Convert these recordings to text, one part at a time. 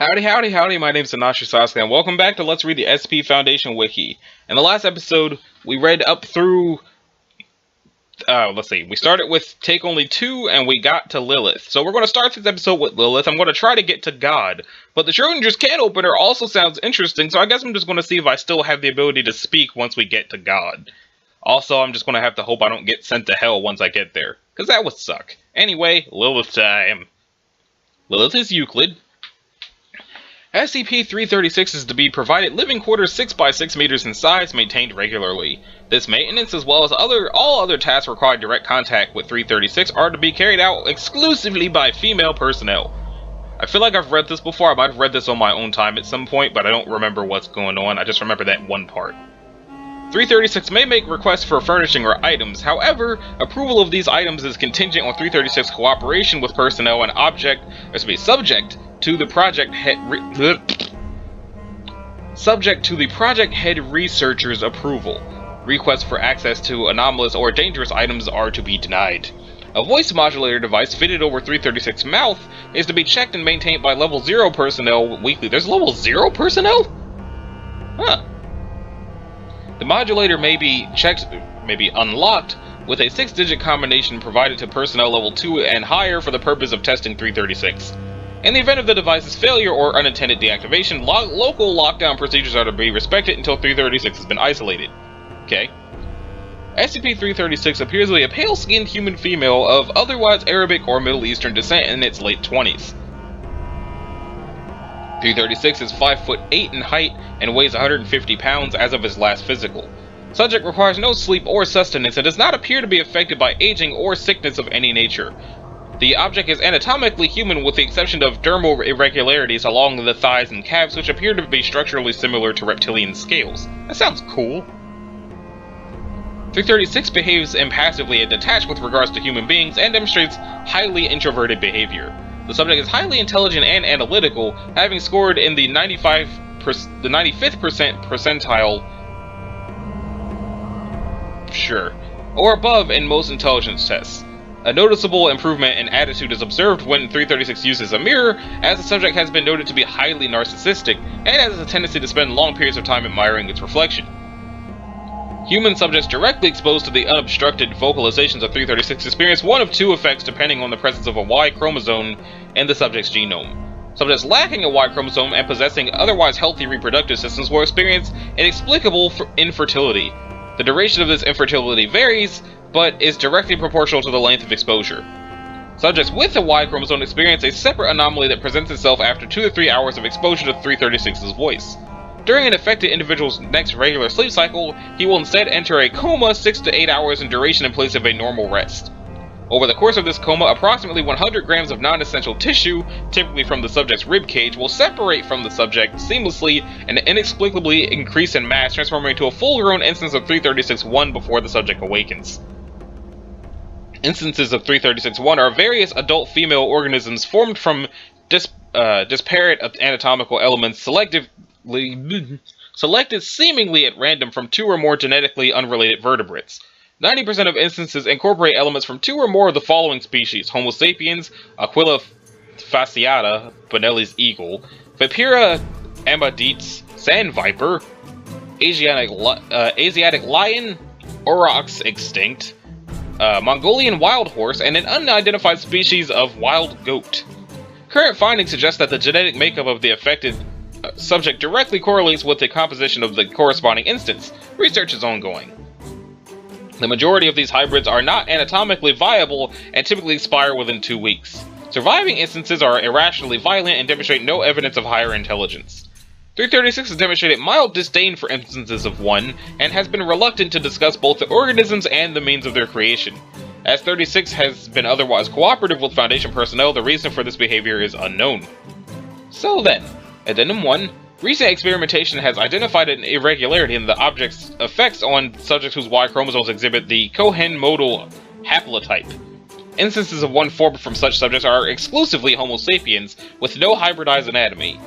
Howdy, howdy, howdy, my name's Anashi Sasuke, and welcome back to Let's Read the SCP Foundation Wiki. In the last episode, we read up through, we started with Take Only 2, and we got to Lilith. So we're going to start this episode with Lilith. I'm going to try to get to God, but the Schrodinger's can opener also sounds interesting, so I guess I'm just going to see if I still have the ability to speak once we get to God. Also, I'm just going to have to hope I don't get sent to hell once I get there, because that would suck. Anyway, Lilith time. Lilith is Euclid. SCP-336 is to be provided living quarters 6 by 6 meters in size, maintained regularly. This maintenance, as well as all other tasks requiring direct contact with 336, are to be carried out exclusively by female personnel. I feel like I've read this before. I might have read this on my own time at some point, but I don't remember what's going on. I just remember that one part. 336 may make requests for furnishing or items. However, approval of these items is contingent on 336 cooperation with personnel and subject to the project head researcher's approval. Requests for access to anomalous or dangerous items are to be denied. A voice modulator device fitted over 336's mouth is to be checked and maintained by level 0 personnel weekly. There's level 0 personnel? Huh. The modulator may be unlocked with a 6-digit combination provided to personnel level 2 and higher for the purpose of testing 336. In the event of the device's failure or unintended deactivation, local lockdown procedures are to be respected until 336 has been isolated. Okay. SCP-336 appears to be a pale-skinned human female of otherwise Arabic or Middle Eastern descent in its late 20s. 336 is 5'8" in height and weighs 150 pounds as of his last physical. Subject requires no sleep or sustenance and does not appear to be affected by aging or sickness of any nature. The object is anatomically human with the exception of dermal irregularities along the thighs and calves, which appear to be structurally similar to reptilian scales. That sounds cool. 336 behaves impassively and detached with regards to human beings and demonstrates highly introverted behavior. The subject is highly intelligent and analytical, having scored in the 95th percentile, or above in most intelligence tests. A noticeable improvement in attitude is observed when 336 uses a mirror, as the subject has been noted to be highly narcissistic and has a tendency to spend long periods of time admiring its reflection. Human subjects directly exposed to the unobstructed vocalizations of 336 experience one of two effects depending on the presence of a Y chromosome in the subject's genome. Subjects lacking a Y chromosome and possessing otherwise healthy reproductive systems will experience inexplicable infertility. The duration of this infertility varies, but is directly proportional to the length of exposure. Subjects with a Y chromosome experience a separate anomaly that presents itself after 2 to 3 hours of exposure to 336's voice. During an affected individual's next regular sleep cycle, he will instead enter a coma 6 to 8 hours in duration in place of a normal rest. Over the course of this coma, approximately 100 grams of non-essential tissue, typically from the subject's rib cage, will separate from the subject seamlessly and inexplicably increase in mass, transforming into a full-grown instance of 336-1 before the subject awakens. Instances of 336-1 are various adult female organisms formed from disparate anatomical elements selected seemingly at random from 2 or more genetically unrelated vertebrates. 90% of instances incorporate elements from 2 or more of the following species: Homo sapiens, Aquila fasciata, Bonelli's eagle, Vipera amadites, sand viper, Asiatic lion, aurochs extinct, Mongolian wild horse, and an unidentified species of wild goat. Current findings suggest that the genetic makeup of the affected subject directly correlates with the composition of the corresponding instance. Research is ongoing. The majority of these hybrids are not anatomically viable and typically expire within 2 weeks. Surviving instances are irrationally violent and demonstrate no evidence of higher intelligence. 336 has demonstrated mild disdain for instances of 1 and has been reluctant to discuss both the organisms and the means of their creation. As 36 has been otherwise cooperative with Foundation personnel, the reason for this behavior is unknown. So then, Addendum 1. Recent experimentation has identified an irregularity in the object's effects on subjects whose Y chromosomes exhibit the Cohen modal haplotype. Instances of 1 formed from such subjects are exclusively Homo sapiens, with no hybridized anatomy.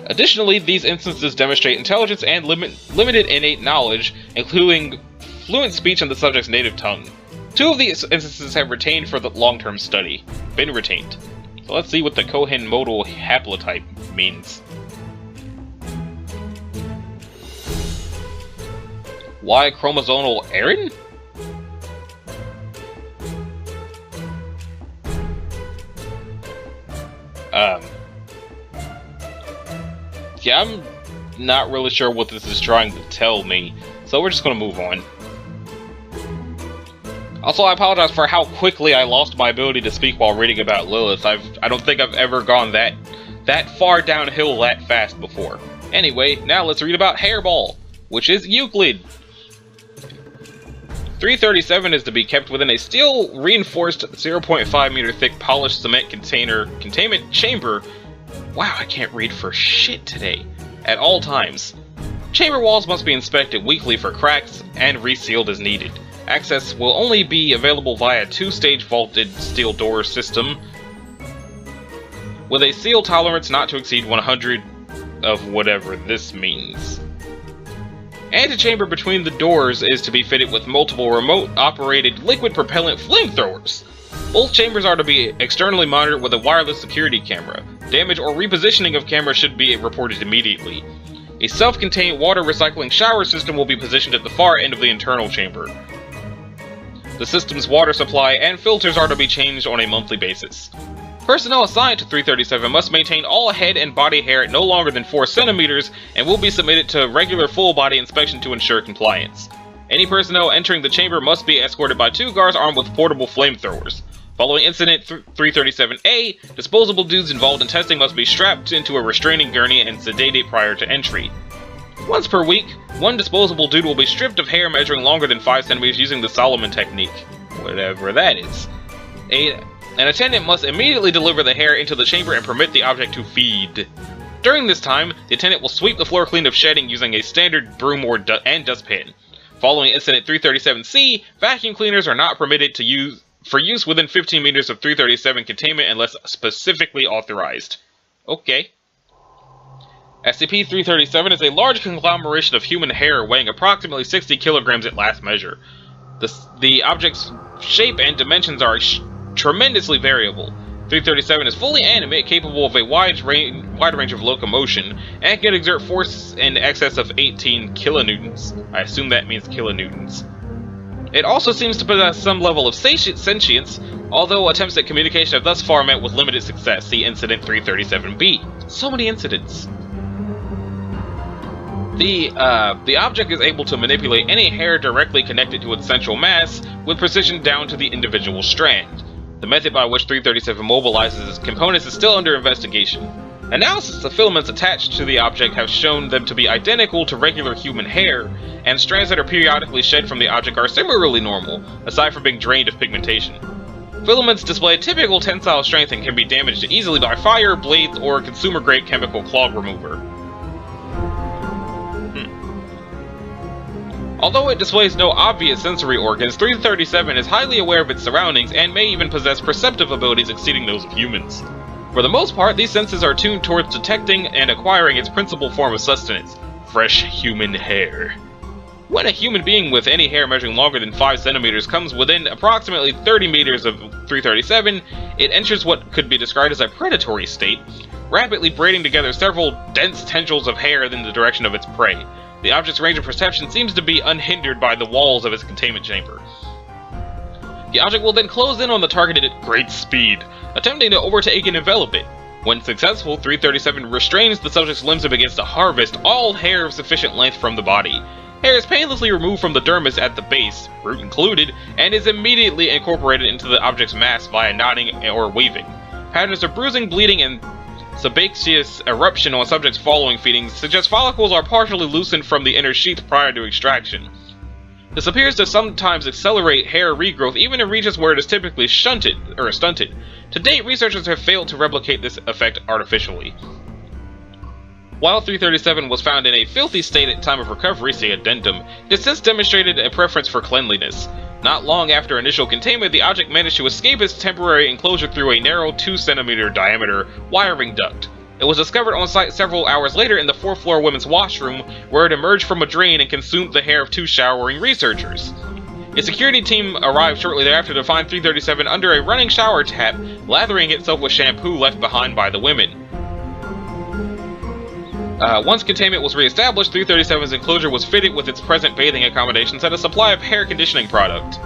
Additionally, these instances demonstrate intelligence and limited innate knowledge, including fluent speech in the subject's native tongue. 2 of these instances have been retained for the long-term study. So let's see what the Cohen modal haplotype means. Y chromosomal Aaron? Yeah, I'm not really sure what this is trying to tell me, so we're just gonna move on. Also, I apologize for how quickly I lost my ability to speak while reading about Lilith. I don't think I've ever gone that far downhill that fast before. Anyway, now let's read about Hairball, which is Euclid. 337 is to be kept within a steel reinforced 0.5 meter thick polished cement containment chamber. Wow, I can't read for shit today. At all times. Chamber walls must be inspected weekly for cracks and resealed as needed. Access will only be available via a 2-stage vaulted steel door system with a seal tolerance not to exceed 100 of whatever this means. Antechamber between the doors is to be fitted with multiple remote-operated liquid propellant flamethrowers. Both chambers are to be externally monitored with a wireless security camera. Damage or repositioning of cameras should be reported immediately. A self-contained water recycling shower system will be positioned at the far end of the internal chamber. The system's water supply and filters are to be changed on a monthly basis. Personnel assigned to 337 must maintain all head and body hair no longer than 4 centimeters and will be submitted to regular full-body inspection to ensure compliance. Any personnel entering the chamber must be escorted by 2 guards armed with portable flamethrowers. Following Incident 337A, disposable dudes involved in testing must be strapped into a restraining gurney and sedated prior to entry. Once per week, 1 disposable dude will be stripped of hair measuring longer than 5 centimeters using the Solomon technique. Whatever that is. An attendant must immediately deliver the hair into the chamber and permit the object to feed. During this time, the attendant will sweep the floor clean of shedding using a standard broom and dustpan. Following Incident 337C, vacuum cleaners are not permitted for use within 15 meters of 337 containment unless specifically authorized. Okay. SCP-337 is a large conglomeration of human hair weighing approximately 60 kilograms at last measure. The object's shape and dimensions are tremendously variable. 337 is fully animate, capable of a wide range of locomotion, and can exert force in excess of 18 kilonewtons. I assume that means kilonewtons. It also seems to possess some level of sentience, although attempts at communication have thus far met with limited success. See Incident 337B. So many incidents. The object is able to manipulate any hair directly connected to its central mass with precision down to the individual strand. The method by which 337 mobilizes its components is still under investigation. Analysis of filaments attached to the object have shown them to be identical to regular human hair, and strands that are periodically shed from the object are similarly normal, aside from being drained of pigmentation. Filaments display typical tensile strength and can be damaged easily by fire, blades, or consumer-grade chemical clog remover. Although it displays no obvious sensory organs, 337 is highly aware of its surroundings and may even possess perceptive abilities exceeding those of humans. For the most part, these senses are tuned towards detecting and acquiring its principal form of sustenance, fresh human hair. When a human being with any hair measuring longer than 5 centimeters comes within approximately 30 meters of 337, it enters what could be described as a predatory state, rapidly braiding together several dense tendrils of hair in the direction of its prey. The object's range of perception seems to be unhindered by the walls of its containment chamber. The object will then close in on the target at great speed, attempting to overtake and envelop it. When successful, 337 restrains the subject's limbs and begins to harvest all hair of sufficient length from the body. Hair is painlessly removed from the dermis at the base, root included, and is immediately incorporated into the object's mass via knotting or weaving. Patterns of bruising, bleeding, and sebaceous eruption on subjects following feedings suggest follicles are partially loosened from the inner sheath prior to extraction. This appears to sometimes accelerate hair regrowth even in regions where it is typically stunted. To date, researchers have failed to replicate this effect artificially. While 337 was found in a filthy state at time of recovery, see addendum, it has since demonstrated a preference for cleanliness. Not long after initial containment, the object managed to escape its temporary enclosure through a narrow 2 centimeter diameter wiring duct. It was discovered on site several hours later in the 4th floor women's washroom, where it emerged from a drain and consumed the hair of 2 showering researchers. A security team arrived shortly thereafter to find 337 under a running shower tap, lathering itself with shampoo left behind by the women. Once containment was re-established, 337's enclosure was fitted with its present bathing accommodations and a supply of hair conditioning product.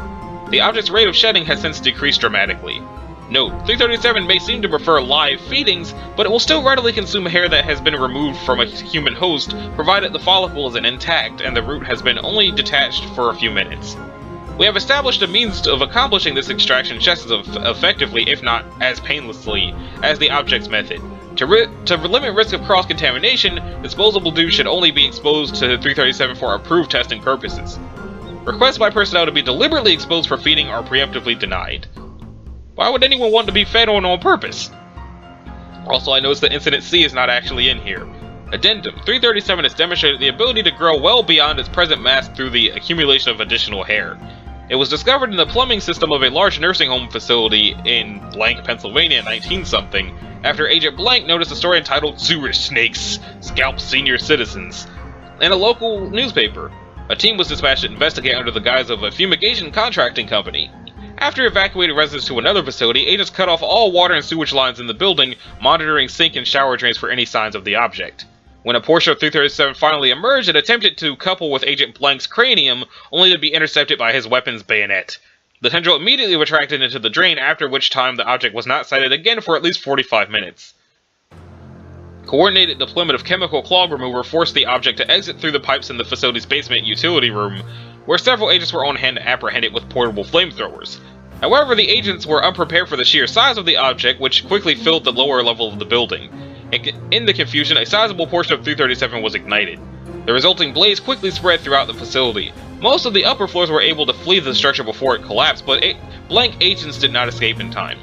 The object's rate of shedding has since decreased dramatically. Note, 337 may seem to prefer live feedings, but it will still readily consume hair that has been removed from a human host, provided the follicle is intact and the root has been only detached for a few minutes. We have established a means of accomplishing this extraction just as effectively, if not as painlessly, as the object's method. To limit risk of cross-contamination, disposable dudes should only be exposed to 337 for approved testing purposes. Requests by personnel to be deliberately exposed for feeding are preemptively denied. Why would anyone want to be fed on purpose? Also, I noticed that Incident C is not actually in here. Addendum: 337 has demonstrated the ability to grow well beyond its present mass through the accumulation of additional hair. It was discovered in the plumbing system of a large nursing home facility in blank, Pennsylvania in 19-something, after Agent Blank noticed a story entitled "Sewer Snakes Scalp Senior Citizens" in a local newspaper. A team was dispatched to investigate under the guise of a fumigation contracting company. After evacuating residents to another facility, agents cut off all water and sewage lines in the building, monitoring sink and shower drains for any signs of the object. When a portion of 337 finally emerged, it attempted to couple with Agent Blank's cranium, only to be intercepted by his weapon's bayonet. The tendril immediately retracted into the drain, after which time the object was not sighted again for at least 45 minutes. Coordinated deployment of chemical clog remover forced the object to exit through the pipes in the facility's basement utility room, where several agents were on hand to apprehend it with portable flamethrowers. However, the agents were unprepared for the sheer size of the object, which quickly filled the lower level of the building. In the confusion, a sizable portion of 337 was ignited. The resulting blaze quickly spread throughout the facility. Most of the upper floors were able to flee the structure before it collapsed, but blank agents did not escape in time.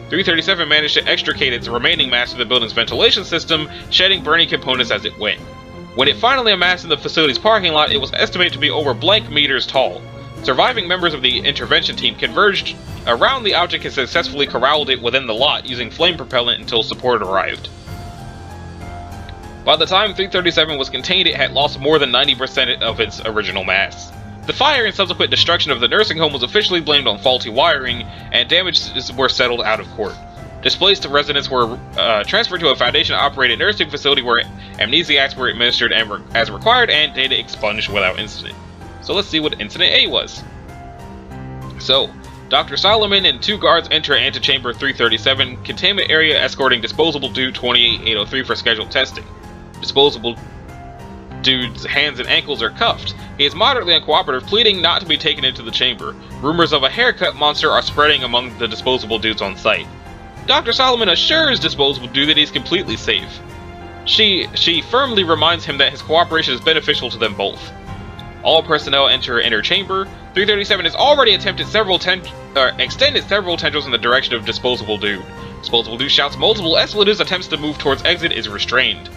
337 managed to extricate its remaining mass through the building's ventilation system, shedding burning components as it went. When it finally amassed in the facility's parking lot, it was estimated to be over blank meters tall. Surviving members of the intervention team converged around the object and successfully corralled it within the lot using flame propellant until support arrived. By the time 337 was contained, it had lost more than 90% of its original mass. The fire and subsequent destruction of the nursing home was officially blamed on faulty wiring, and damages were settled out of court. Displaced residents were transferred to a Foundation-operated nursing facility where amnesiacs were administered as required and data expunged without incident. So let's see what Incident A was. So, Dr. Solomon and 2 guards enter Antechamber 337 containment area, escorting Disposable Dude 28803 for scheduled testing. Disposable Dude's hands and ankles are cuffed. He is moderately uncooperative, pleading not to be taken into the chamber. Rumors of a haircut monster are spreading among the Disposable Dudes on site. Dr. Solomon assures Disposable Dude that he's completely safe. She firmly reminds him that his cooperation is beneficial to them both. All personnel enter inner chamber. 337 has already attempted extended several tendrils in the direction of Disposable Dude. Disposable Dude shouts multiple expletives. Attempts to move towards exit is restrained.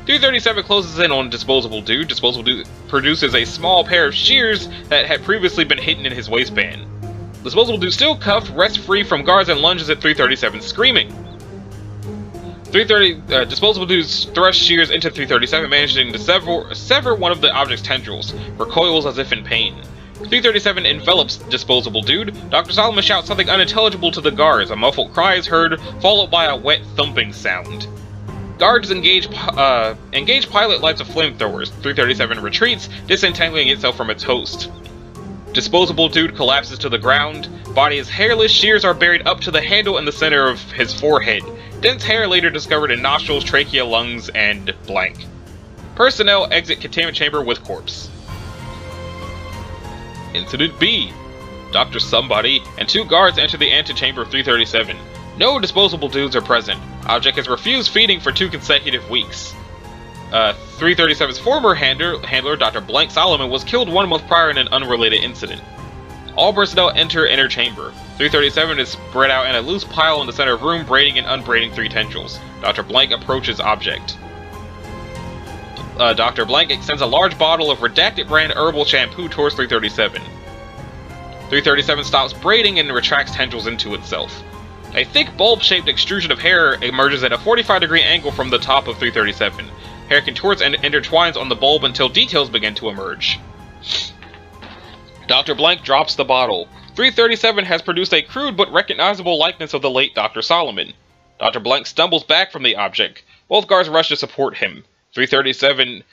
337 closes in on Disposable Dude. Disposable Dude produces a small pair of shears that had previously been hidden in his waistband. Disposable Dude, still cuffed, rests free from guards and lunges at 337, screaming. Disposable Dude thrusts shears into 337, managing to sever one of the object's tendrils, recoils as if in pain. 337 envelops Disposable Dude. Dr. Solomon shouts something unintelligible to the guards. A muffled cry is heard, followed by a wet thumping sound. Guards engage pilot lights of flamethrowers. 337 retreats, disentangling itself from its host. Disposable Dude collapses to the ground. Body is hairless, shears are buried up to the handle in the center of his forehead. Dense hair later discovered in nostrils, trachea, lungs, and blank. Personnel exit containment chamber with corpse. Incident B. Dr. Somebody and 2 guards enter the antechamber of 337. No Disposable Dudes are present. Object has refused feeding for 2 consecutive weeks. 337's former handler, Dr. Blank Solomon, was killed 1 month prior in an unrelated incident. All personnel enter inner chamber. 337 is spread out in a loose pile in the center of room, braiding and unbraiding 3 tendrils. Dr. Blank approaches object. Dr. Blank extends a large bottle of redacted brand herbal shampoo towards 337. 337 stops braiding and retracts tendrils into itself. A thick bulb-shaped extrusion of hair emerges at a 45-degree angle from the top of 337. Hair contorts and intertwines on the bulb until details begin to emerge. Dr. Blank drops the bottle. 337 has produced a crude but recognizable likeness of the late Dr. Solomon. Dr. Blank stumbles back from the object. Both guards rush to support him. 337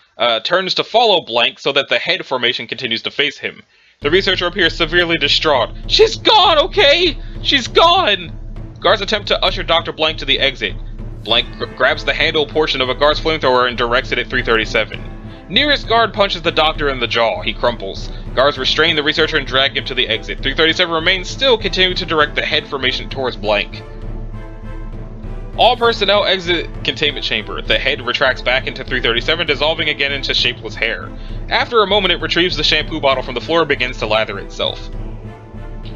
turns to follow Blank so that the head formation continues to face him. The researcher appears severely distraught. "She's gone, okay? She's gone!" Guards attempt to usher Dr. Blank to the exit. Blank grabs the handle portion of a guard's flamethrower and directs it at 337. Nearest guard punches the doctor in the jaw. He crumples. Guards restrain the researcher and drag him to the exit. 337 remains still, continuing to direct the head formation towards Blank. All personnel exit containment chamber. The head retracts back into 337, dissolving again into shapeless hair. After a moment, it retrieves the shampoo bottle from the floor and begins to lather itself.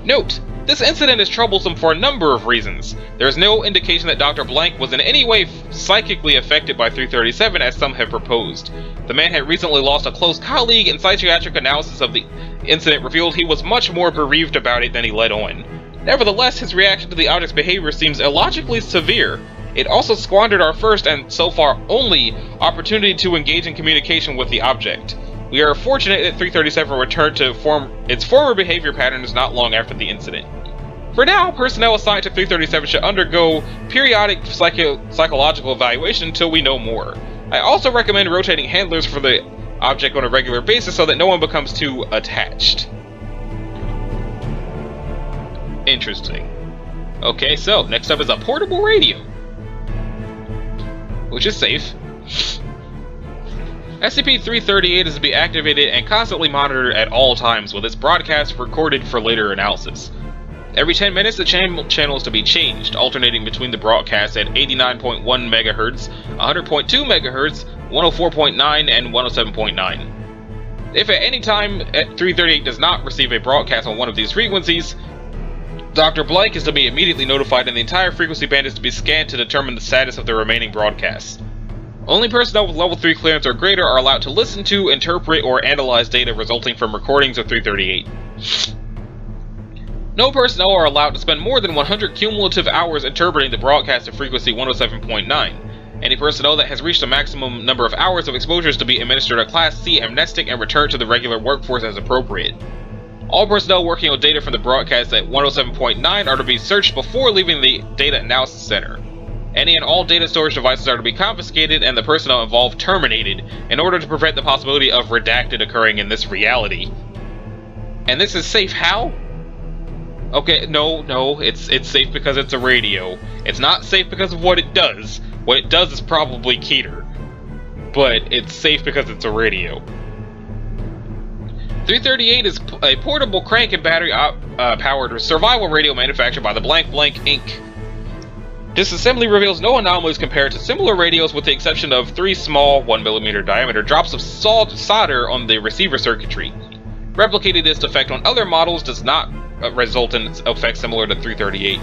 Note: this incident is troublesome for a number of reasons. There is no indication that Dr. Blank was in any way psychically affected by 337, as some have proposed. The man had recently lost a close colleague, and psychiatric analysis of the incident revealed he was much more bereaved about it than he let on. Nevertheless, his reaction to the object's behavior seems illogically severe. It also squandered our first, and so far only, opportunity to engage in communication with the object. We are fortunate that 337 returned to its former behavior patterns not long after the incident. For now, personnel assigned to 337 should undergo periodic psychological evaluation until we know more. I also recommend rotating handlers for the object on a regular basis so that no one becomes too attached. Interesting. Okay, so next up is a portable radio, which is safe. SCP-338 is to be activated and constantly monitored at all times, with its broadcast recorded for later analysis. Every 10 minutes, the channel is to be changed, alternating between the broadcasts at 89.1 MHz, 100.2 MHz, 104.9, and 107.9. If at any time 338 does not receive a broadcast on one of these frequencies, Dr. Blank is to be immediately notified and the entire frequency band is to be scanned to determine the status of the remaining broadcasts. Only personnel with level 3 clearance or greater are allowed to listen to, interpret, or analyze data resulting from recordings of 338. No personnel are allowed to spend more than 100 cumulative hours interpreting the broadcast at frequency 107.9. Any personnel that has reached a maximum number of hours of exposure is to be administered a Class C amnestic and returned to the regular workforce as appropriate. All personnel working on data from the broadcast at 107.9 are to be searched before leaving the Data Analysis Center. Any and all data storage devices are to be confiscated and the personnel involved terminated in order to prevent the possibility of redacted occurring in this reality. And this is safe how? Okay, no, it's safe because it's a radio. It's not safe because of what it does. What it does is probably Keter. But it's safe because it's a radio. 338 is a portable crank and battery powered survival radio manufactured by the Blank Blank Inc. Disassembly reveals no anomalies compared to similar radios, with the exception of 3 small 1mm diameter drops of solder on the receiver circuitry. Replicating this defect on other models does not result in effects similar to 338.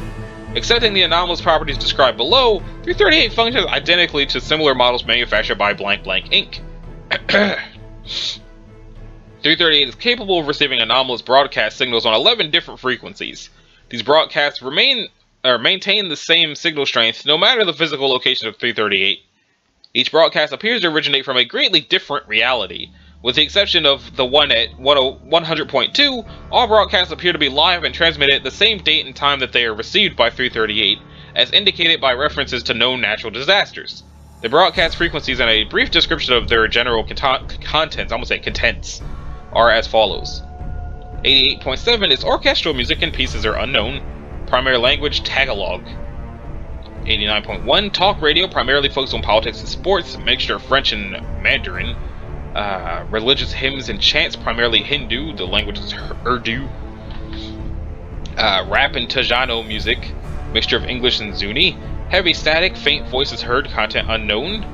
Accepting the anomalous properties described below, 338 functions identically to similar models manufactured by Blank Blank Inc. 338 is capable of receiving anomalous broadcast signals on 11 different frequencies. These broadcasts maintain the same signal strength no matter the physical location of 338. Each broadcast appears to originate from a greatly different reality. With the exception of the one at 100.2, all broadcasts appear to be live and transmitted at the same date and time that they are received by 338, as indicated by references to known natural disasters. The broadcast frequencies and a brief description of their general contents, are as follows. 88.7 is orchestral music and pieces are unknown. Primary language, Tagalog. 89.1, talk radio, primarily focused on politics and sports, mixture of French and Mandarin. Religious hymns and chants, primarily Hindu, the language is Urdu. Rap and Tajano music, mixture of English and Zuni. Heavy static, faint voices heard, content unknown.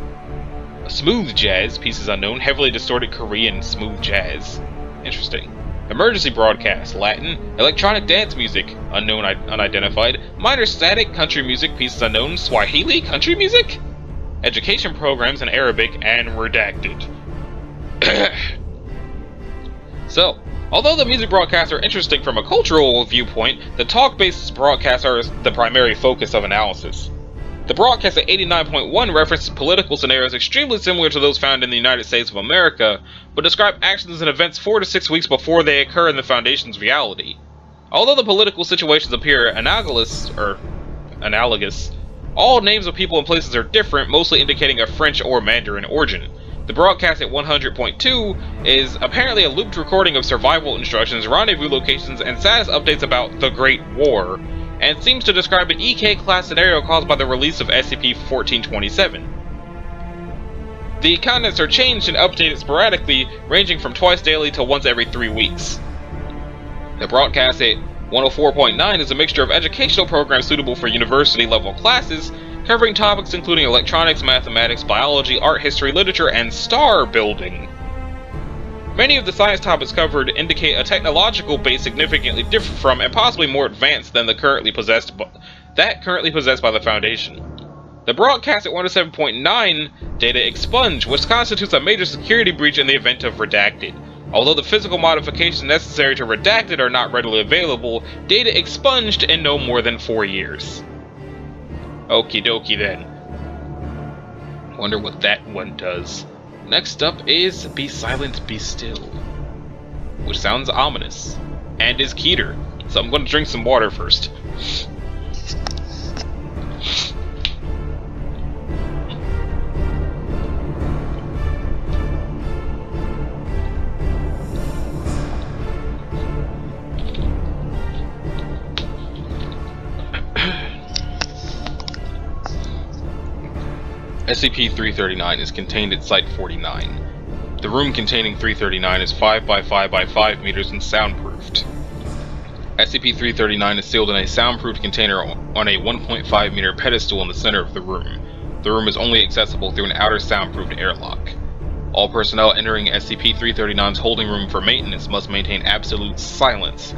Smooth jazz, pieces unknown. Heavily distorted Korean smooth jazz. Interesting. Emergency broadcast, Latin. Electronic dance music, unknown, unidentified. Minor static, country music, pieces unknown. Swahili, country music? Education programs in Arabic and redacted. So, although the music broadcasts are interesting from a cultural viewpoint, the talk-based broadcasts are the primary focus of analysis. The broadcast at 89.1 references political scenarios extremely similar to those found in the United States of America, but describe actions and events 4 to 6 weeks before they occur in the Foundation's reality. Although the political situations appear analogous, all names of people and places are different, mostly indicating a French or Mandarin origin. The broadcast at 100.2 is apparently a looped recording of survival instructions, rendezvous locations, and status updates about the Great War, and seems to describe an EK-class scenario caused by the release of SCP-1427. The contents are changed and updated sporadically, ranging from twice daily to once every 3 weeks. The broadcast at 104.9 is a mixture of educational programs suitable for university-level classes, covering topics including electronics, mathematics, biology, art history, literature, and star building. Many of the science topics covered indicate a technological base significantly different from and possibly more advanced than the currently possessed by the Foundation. The broadcast at 107.9 data expunged, which constitutes a major security breach in the event of redacted. Although the physical modifications necessary to redact it are not readily available, data expunged in no more than 4 years. Okie dokie then. Wonder what that one does. Next up is Be Silent, Be Still, which sounds ominous, and is Keter, so I'm going to drink some water first. SCP-339 is contained at Site 49. The room containing 339 is 5 by 5 by 5 meters and soundproofed. SCP-339 is sealed in a soundproofed container on a 1.5 meter pedestal in the center of the room. The room is only accessible through an outer soundproofed airlock. All personnel entering SCP-339's holding room for maintenance must maintain absolute silence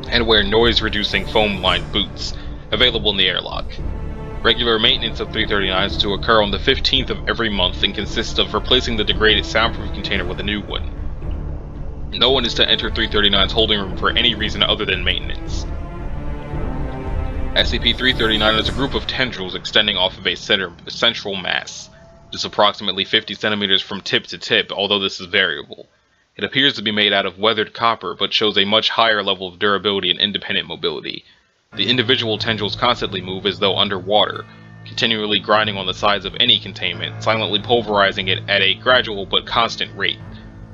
and wear noise-reducing foam-lined boots, available in the airlock. Regular maintenance of 339 is to occur on the 15th of every month and consists of replacing the degraded soundproof container with a new one. No one is to enter 339's holding room for any reason other than maintenance. SCP-339 is a group of tendrils extending off of a central mass. It is approximately 50 centimeters from tip to tip, although this is variable. It appears to be made out of weathered copper, but shows a much higher level of durability and independent mobility. The individual tendrils constantly move as though underwater, continually grinding on the sides of any containment, silently pulverizing it at a gradual but constant rate.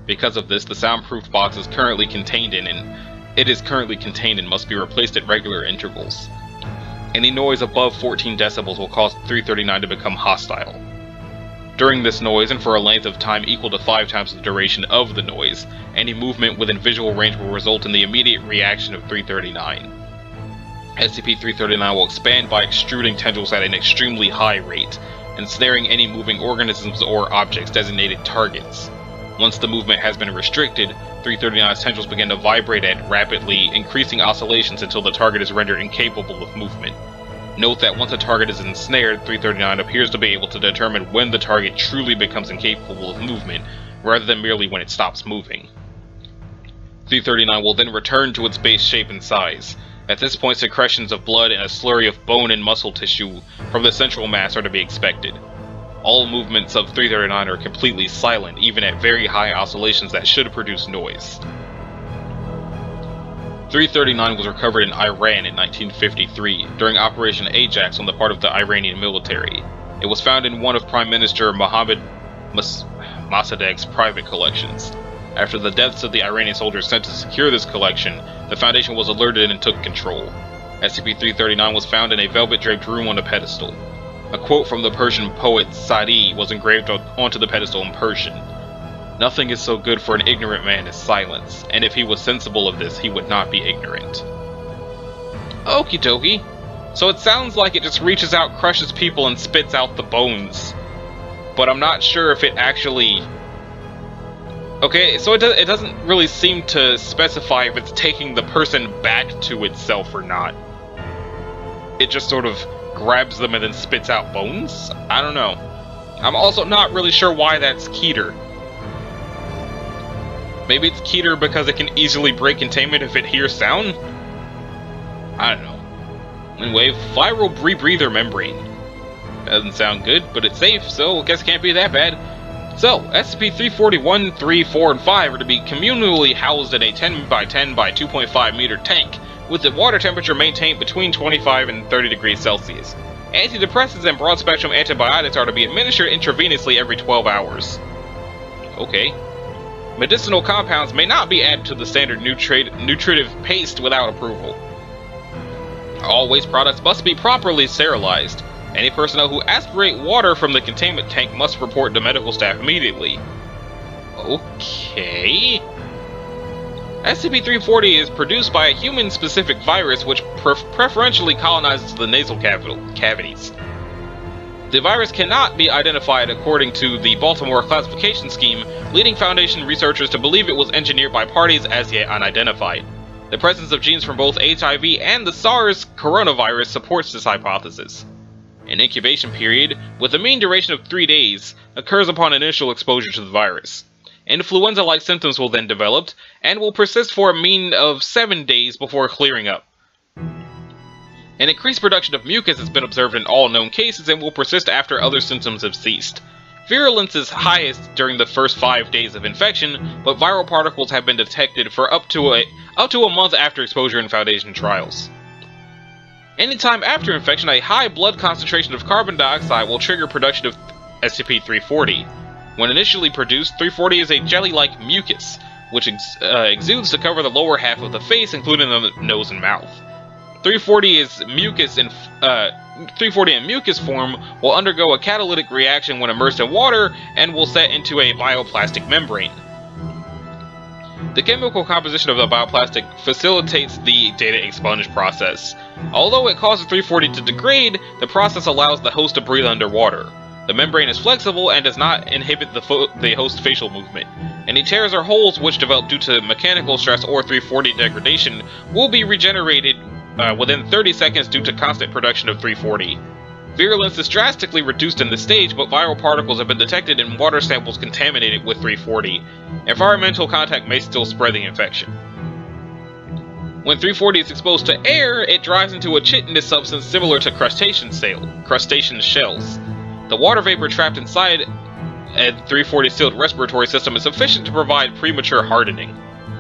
Because of this, the soundproof box is currently contained in and must be replaced at regular intervals. Any noise above 14 decibels will cause 339 to become hostile. During this noise, and for a length of time equal to 5 times the duration of the noise, any movement within visual range will result in the immediate reaction of 339. SCP-339 will expand by extruding tendrils at an extremely high rate, ensnaring any moving organisms or objects designated targets. Once the movement has been restricted, 339's tendrils begin to vibrate at rapidly increasing oscillations until the target is rendered incapable of movement. Note that once a target is ensnared, 339 appears to be able to determine when the target truly becomes incapable of movement, rather than merely when it stops moving. 339 will then return to its base shape and size. At this point, secretions of blood and a slurry of bone and muscle tissue from the central mass are to be expected. All movements of 339 are completely silent, even at very high oscillations that should produce noise. 339 was recovered in Iran in 1953, during Operation Ajax on the part of the Iranian military. It was found in one of Prime Minister Mohammad Mossadegh's private collections. After the deaths of the Iranian soldiers sent to secure this collection, the Foundation was alerted and took control. SCP-339 was found in a velvet-draped room on a pedestal. A quote from the Persian poet Sa'di was engraved onto the pedestal in Persian. "Nothing is so good for an ignorant man as silence, and if he was sensible of this, he would not be ignorant." Okie dokie. So it sounds like it just reaches out, crushes people, and spits out the bones. But I'm not sure if it actually... Okay, so it doesn't really seem to specify if it's taking the person back to itself or not. It just sort of grabs them and then spits out bones? I don't know. I'm also not really sure why that's Keter. Maybe it's Keter because it can easily break containment if it hears sound? I don't know. Anyway, viral rebreather membrane. Doesn't sound good, but it's safe, so I guess it can't be that bad. So, SCP-341, 3, 4, and 5 are to be communally housed in a 10 by 10 by 2.5 meter tank, with the water temperature maintained between 25 and 30 degrees Celsius. Antidepressants and broad-spectrum antibiotics are to be administered intravenously every 12 hours. Okay. Medicinal compounds may not be added to the standard nutritive paste without approval. All waste products must be properly sterilized. Any personnel who aspirate water from the containment tank must report to medical staff immediately. Okay. SCP-340 is produced by a human-specific virus which preferentially colonizes the nasal cavities. The virus cannot be identified according to the Baltimore classification scheme, leading Foundation researchers to believe it was engineered by parties as yet unidentified. The presence of genes from both HIV and the SARS coronavirus supports this hypothesis. An incubation period, with a mean duration of 3 days, occurs upon initial exposure to the virus. Influenza-like symptoms will then develop, and will persist for a mean of 7 days before clearing up. An increased production of mucus has been observed in all known cases and will persist after other symptoms have ceased. Virulence is highest during the first 5 days of infection, but viral particles have been detected for up to a month after exposure in Foundation trials. Anytime after infection, a high blood concentration of carbon dioxide will trigger production of SCP-340. When initially produced, 340 is a jelly-like mucus, which exudes to cover the lower half of the face, including the nose and mouth. 340 in mucus form will undergo a catalytic reaction when immersed in water and will set into a bioplastic membrane. The chemical composition of the bioplastic facilitates the data expunge process. Although it causes 340 to degrade, the process allows the host to breathe underwater. The membrane is flexible and does not inhibit the host's facial movement. Any tears or holes which develop due to mechanical stress or 340 degradation will be regenerated within 30 seconds due to constant production of 340. Virulence is drastically reduced in this stage, but viral particles have been detected in water samples contaminated with 340. Environmental contact may still spread the infection. When 340 is exposed to air, it dries into a chitinous substance similar to crustacean shells. The water vapor trapped inside a 340 sealed respiratory system is sufficient to provide premature hardening.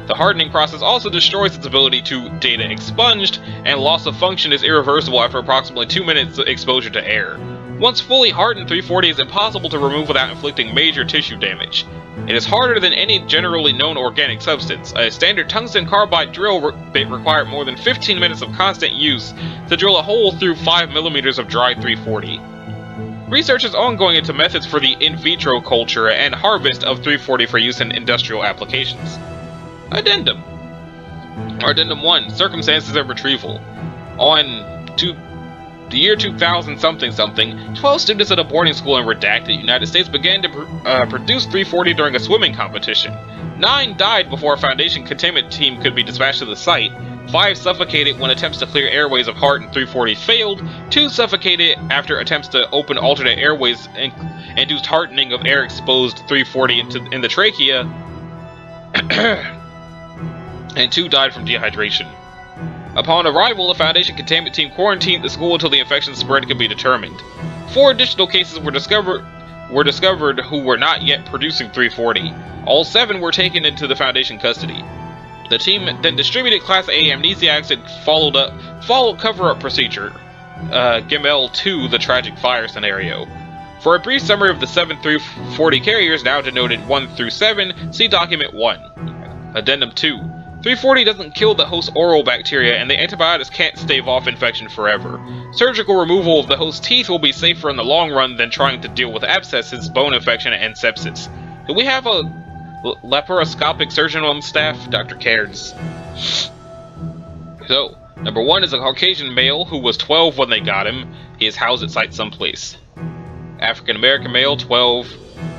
The hardening process also destroys its ability to data expunged, and loss of function is irreversible after approximately 2 minutes of exposure to air. Once fully hardened, 340 is impossible to remove without inflicting major tissue damage. It is harder than any generally known organic substance. A standard tungsten carbide drill bit required more than 15 minutes of constant use to drill a hole through 5 millimeters of dry 340. Research is ongoing into methods for the in vitro culture and harvest of 340 for use in industrial applications. Addendum 1. Circumstances of retrieval. On the year 2000 something, 12 students at a boarding school in redacted United States began to produce 340 during a swimming competition. 9 died before a Foundation containment team could be dispatched to the site. 5 suffocated when attempts to clear airways of hardened 340 failed. 2 suffocated after attempts to open alternate airways induced hardening of air-exposed 340 in the trachea. And 2 died from dehydration. Upon arrival, the Foundation containment team quarantined the school until the infection spread could be determined. 4 additional cases were discovered who were not yet producing 340. All 7 were taken into the Foundation custody. The team then distributed Class A amnesiacs and followed cover-up procedure, Gimel 2, the tragic fire scenario. For a brief summary of the 7 340 carriers, now denoted 1 through 7, see Document 1. Addendum 2. 340 doesn't kill the host's oral bacteria, and the antibiotics can't stave off infection forever. Surgical removal of the host's teeth will be safer in the long run than trying to deal with abscesses, bone infection, and sepsis. Do we have a laparoscopic surgeon on staff? Dr. Cairns. So, number 1 is a Caucasian male who was 12 when they got him. He is housed at site someplace. African American male, 12.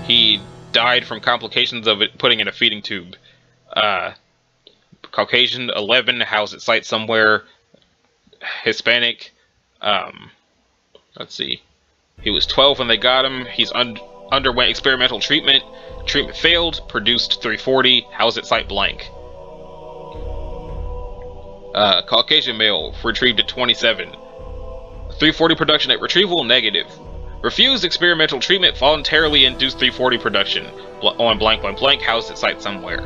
He died from complications of it putting in a feeding tube. Caucasian, 11, housed at site somewhere. Hispanic, let's see. He was 12 when they got him. He's underwent experimental treatment. Treatment failed. Produced 340. Housed at site blank. Caucasian male, retrieved at 27. 340 production at retrieval, negative. Refused experimental treatment, voluntarily induced 340 production. On blank blank blank, housed at site somewhere.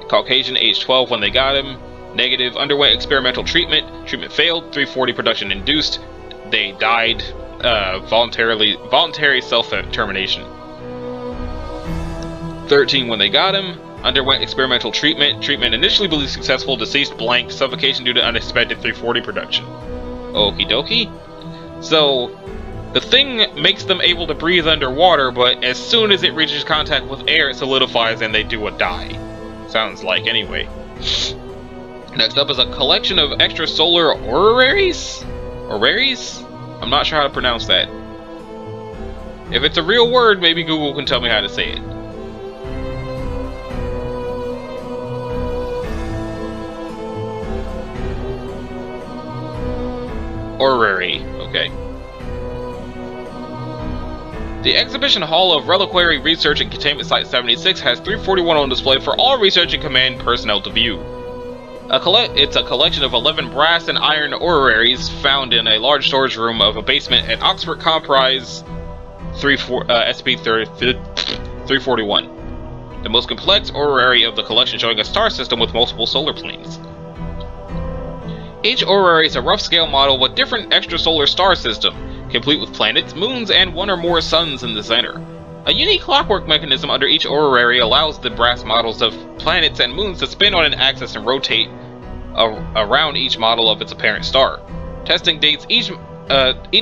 Caucasian, age 12 when they got him. Negative, underwent experimental treatment. Treatment failed, 340 production induced. They died, voluntary self-termination. 13 when they got him. Underwent experimental treatment. Treatment initially believed successful. Deceased blank. Suffocation due to unexpected 340 production. Okie dokie. So, the thing makes them able to breathe underwater, but as soon as it reaches contact with air, it solidifies and they do a die. Sounds like, anyway. Next up is a collection of extrasolar oraries? Oraries? I'm not sure how to pronounce that. If it's a real word, maybe Google can tell me how to say it. Orrery, okay. The Exhibition Hall of Reliquary Research and Containment Site 76 has 341 on display for all research and command personnel to view. It's a collection of 11 brass and iron oraries found in a large storage room of a basement at Oxford Comprise SCP-341. The most complex orrery of the collection, showing a star system with multiple solar planes. Each orrery is a rough-scale model with different extrasolar star system, complete with planets, moons, and one or more suns in the center. A unique clockwork mechanism under each orrery allows the brass models of planets and moons to spin on an axis and rotate around each model of its apparent star. Testing dates each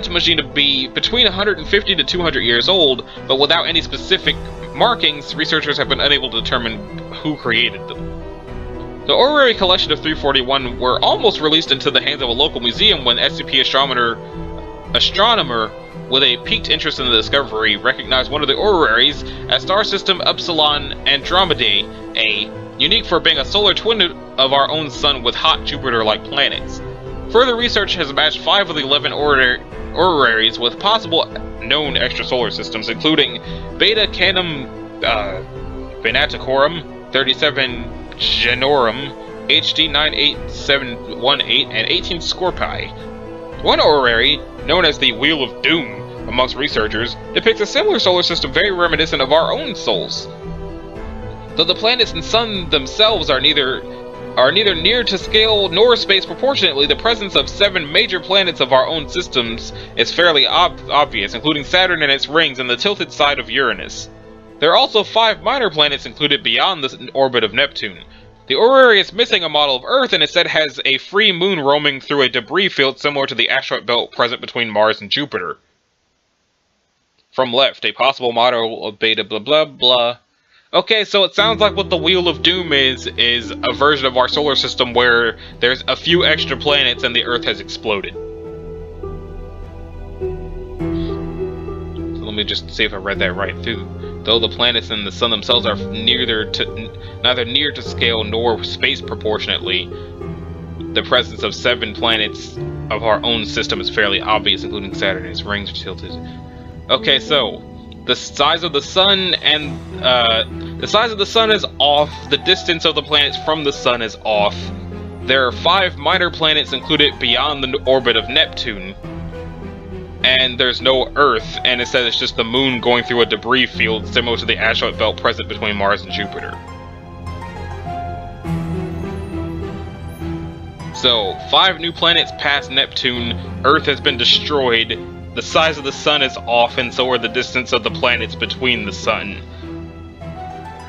machine to be between 150 to 200 years old, but without any specific markings, researchers have been unable to determine who created them. The orrery collection of 341 were almost released into the hands of a local museum when SCP astronomer with a piqued interest in the discovery recognized one of the orreries as star system Upsilon Andromedae A, unique for being a solar twin of our own sun with hot Jupiter-like planets. Further research has matched 5 of the 11 orreries with possible known extrasolar systems, including Beta Canum Venaticorum, 37 Genorum, HD 98718, and 18 Scorpii. One orrery, known as the Wheel of Doom amongst researchers, depicts a similar solar system very reminiscent of our own sols. Though the planets and sun themselves are neither near to scale nor space proportionately, the presence of 7 major planets of our own systems is fairly obvious, including Saturn and its rings and the tilted side of Uranus. There are also 5 minor planets included beyond the orbit of Neptune. The orrery is missing a model of Earth and instead has a free moon roaming through a debris field similar to the asteroid belt present between Mars and Jupiter. From left, a possible model of Beta blah blah blah. Okay, so it sounds like what the Wheel of Doom is a version of our solar system where there's a few extra planets and the Earth has exploded. So let me just see if I read that right through. Though the planets and the sun themselves are neither near to scale nor space proportionately, the presence of 7 planets of our own system is fairly obvious, including Saturn and its rings are tilted. Okay, so the size of the sun and the size of the sun is off. The distance of the planets from the sun is off. There are 5 minor planets included beyond the orbit of Neptune. And there's no Earth, and instead it's just the moon going through a debris field similar to the asteroid belt present between Mars and Jupiter. So, 5 new planets past Neptune, Earth has been destroyed, the size of the sun is off, and so are the distance of the planets between the sun.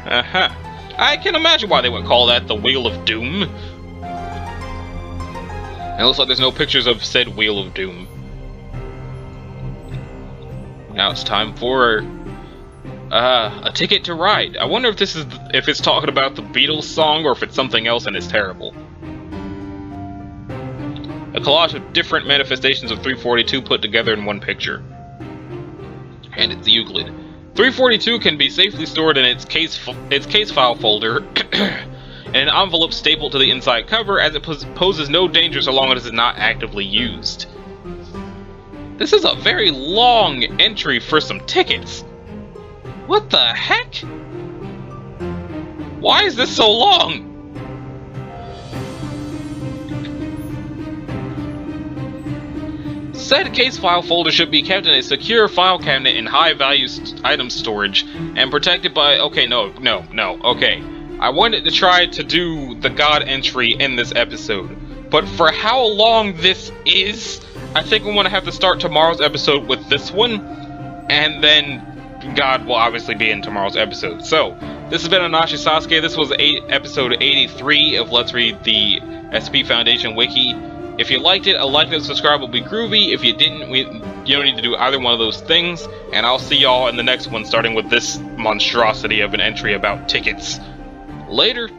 I can imagine why they would call that the Wheel of Doom. It looks like there's no pictures of said Wheel of Doom. Now it's time for a ticket to ride. I wonder if it's talking about the Beatles song or if it's something else and it's terrible. A collage of different manifestations of 342 put together in one picture. And it's Euclid. 342 can be safely stored in its case file folder in an envelope stapled to the inside cover, as it poses no danger so long as it is not actively used. This is a very long entry for some tickets. What the heck? Why is this so long? Said case file folder should be kept in a secure file cabinet in high-value item storage and protected by... Okay, no, okay. I wanted to try to do the God entry in this episode, but for how long this is, I think I'm going to have to start tomorrow's episode with this one, and then God will obviously be in tomorrow's episode. So, this has been Anashi Sasuke. This was episode 83 of Let's Read the SCP Foundation Wiki. If you liked it, a like and subscribe will be groovy. If you didn't, you don't need to do either one of those things. And I'll see y'all in the next one, starting with this monstrosity of an entry about tickets. Later.